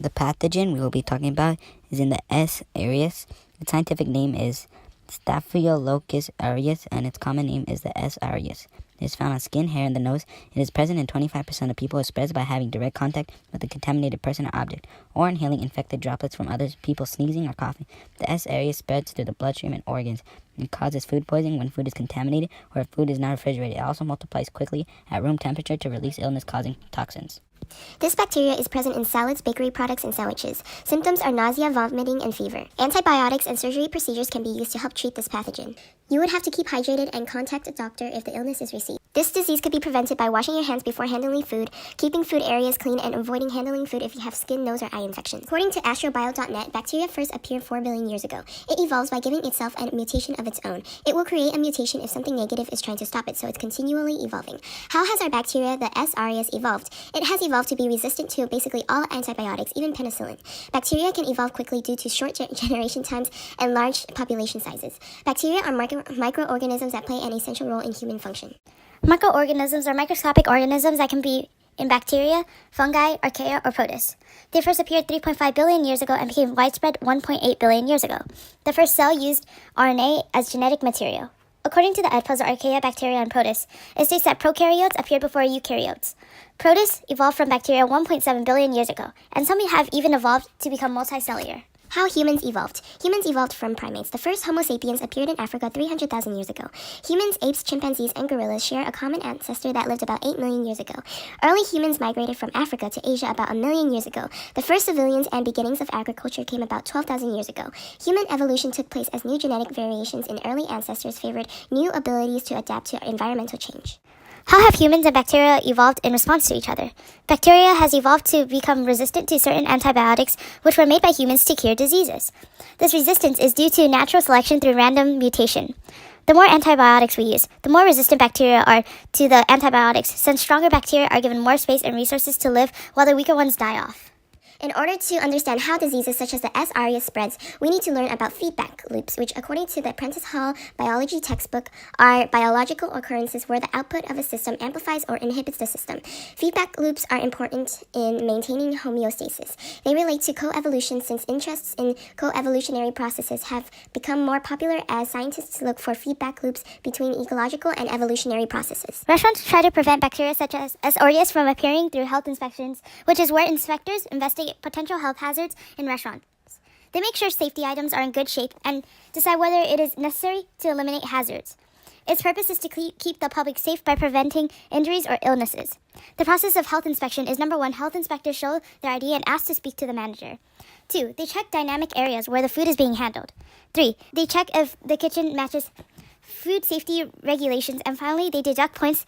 The pathogen we will be talking about is in the S. aureus. Its scientific name is Staphylococcus aureus, and its common name is the S. aureus. It is found on skin, hair, and the nose. It is present in 25% of people. It spreads by having direct contact with a contaminated person or object, or inhaling infected droplets from other people sneezing or coughing. The S. aureus spreads through the bloodstream and organs. It causes food poisoning when food is contaminated or if food is not refrigerated. It also multiplies quickly at room temperature to release illness-causing toxins. This bacteria is present in salads, bakery products, and sandwiches. Symptoms are nausea, vomiting, and fever. Antibiotics and surgery procedures can be used to help treat this pathogen. You would have to keep hydrated and contact a doctor if the illness is received. This disease could be prevented by washing your hands before handling food, keeping food areas clean, and avoiding handling food if you have skin, nose, or eye infections. According to astrobio.net, bacteria first appeared 4 billion years ago. It evolves by giving itself a mutation of its own. It will create a mutation if something negative is trying to stop it, so it's continually evolving. How has our bacteria, the S. aureus, evolved? It has evolved to be resistant to basically all antibiotics, even penicillin. Bacteria can evolve quickly due to short generation times and large population sizes. Bacteria are microorganisms that play an essential role in human function. Microorganisms are microscopic organisms that can be in bacteria, fungi, archaea, or protists. They first appeared 3.5 billion years ago and became widespread 1.8 billion years ago. The first cell used RNA as genetic material. According to the Edpuzzle Archaea, Bacteria, and Protists, it states that prokaryotes appeared before eukaryotes. Protists evolved from bacteria 1.7 billion years ago, and some have even evolved to become multicellular. How humans evolved. Humans evolved from primates. The first Homo sapiens appeared in Africa 300,000 years ago. Humans, apes, chimpanzees, and gorillas share a common ancestor that lived about 8 million years ago. Early humans migrated from Africa to Asia about 1 million years ago. The first civilians and beginnings of agriculture came about 12,000 years ago. Human evolution took place as new genetic variations in early ancestors favored new abilities to adapt to environmental change. How have humans and bacteria evolved in response to each other? Bacteria has evolved to become resistant to certain antibiotics which were made by humans to cure diseases. This resistance is due to natural selection through random mutation. The more antibiotics we use, the more resistant bacteria are to the antibiotics, since stronger bacteria are given more space and resources to live while the weaker ones die off. In order to understand how diseases such as the S. aureus spreads, we need to learn about feedback loops, which according to the Prentice Hall biology textbook are biological occurrences where the output of a system amplifies or inhibits the system. Feedback loops are important in maintaining homeostasis. They relate to coevolution since interests in coevolutionary processes have become more popular as scientists look for feedback loops between ecological and evolutionary processes. Restaurants try to prevent bacteria such as S. aureus from appearing through health inspections, which is where inspectors investigate potential health hazards in restaurants. They make sure safety items are in good shape and decide whether it is necessary to eliminate hazards. Its purpose is to keep the public safe by preventing injuries or illnesses. The process of health inspection is: number 1, health inspectors show their ID and ask to speak to the manager. 2, they check dynamic areas where the food is being handled. 3, they check if the kitchen matches food safety regulations. And finally, they deduct points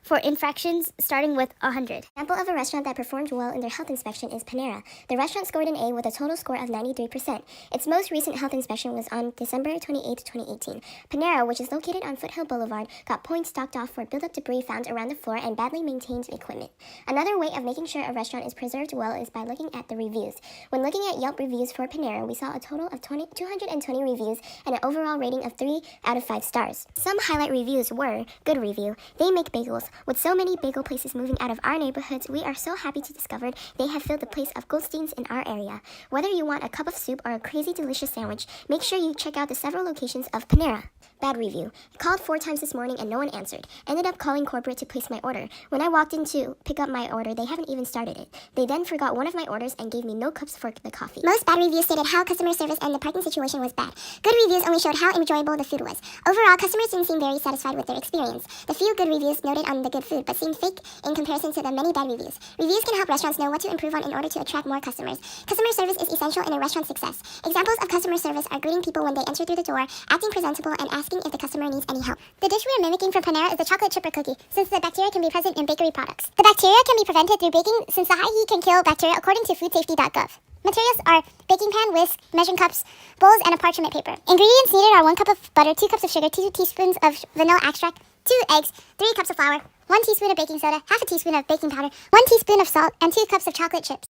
for infractions starting with 100. An example of a restaurant that performed well in their health inspection is Panera. The restaurant scored an A with a total score of 93%. Its most recent health inspection was on December 28, 2018. Panera, which is located on Foothill Boulevard, got points docked off for built-up debris found around the floor and badly maintained equipment. Another way of making sure a restaurant is preserved well is by looking at the reviews. When looking at Yelp reviews for Panera, we saw a total of 220 reviews and an overall rating of 3 out of 5 stars. Some highlight reviews were: good review, they make bagels. With so many bagel places moving out of our neighborhoods, we are so happy to discover they have filled the place of Goldstein's in our area. Whether you want a cup of soup or a crazy delicious sandwich, make sure you check out the several locations of Panera. Bad review. Called 4 times this morning and no one answered. Ended up calling corporate to place my order. When I walked in to pick up my order, they haven't even started it. They then forgot one of my orders and gave me no cups for the coffee. Most bad reviews stated how customer service and the parking situation was bad. Good reviews only showed how enjoyable the food was. Overall, customers didn't seem very satisfied with their experience. The few good reviews noted on the good food, but seemed fake in comparison to the many bad reviews. Reviews can help restaurants know what to improve on in order to attract more customers. Customer service is essential in a restaurant's success. Examples of customer service are greeting people when they enter through the door, acting presentable, and asking if the customer needs any help. The dish we are mimicking from Panera is the chocolate chipper cookie, since the bacteria can be present in bakery products. The bacteria can be prevented through baking, since the high heat can kill bacteria according to foodsafety.gov. Materials are baking pan, whisk, measuring cups, bowls, and a parchment paper. Ingredients needed are 1 cup of butter, 2 cups of sugar, 2 teaspoons of vanilla extract, 2 eggs, 3 cups of flour, 1 teaspoon of baking soda, half a teaspoon of baking powder, 1 teaspoon of salt, and 2 cups of chocolate chips.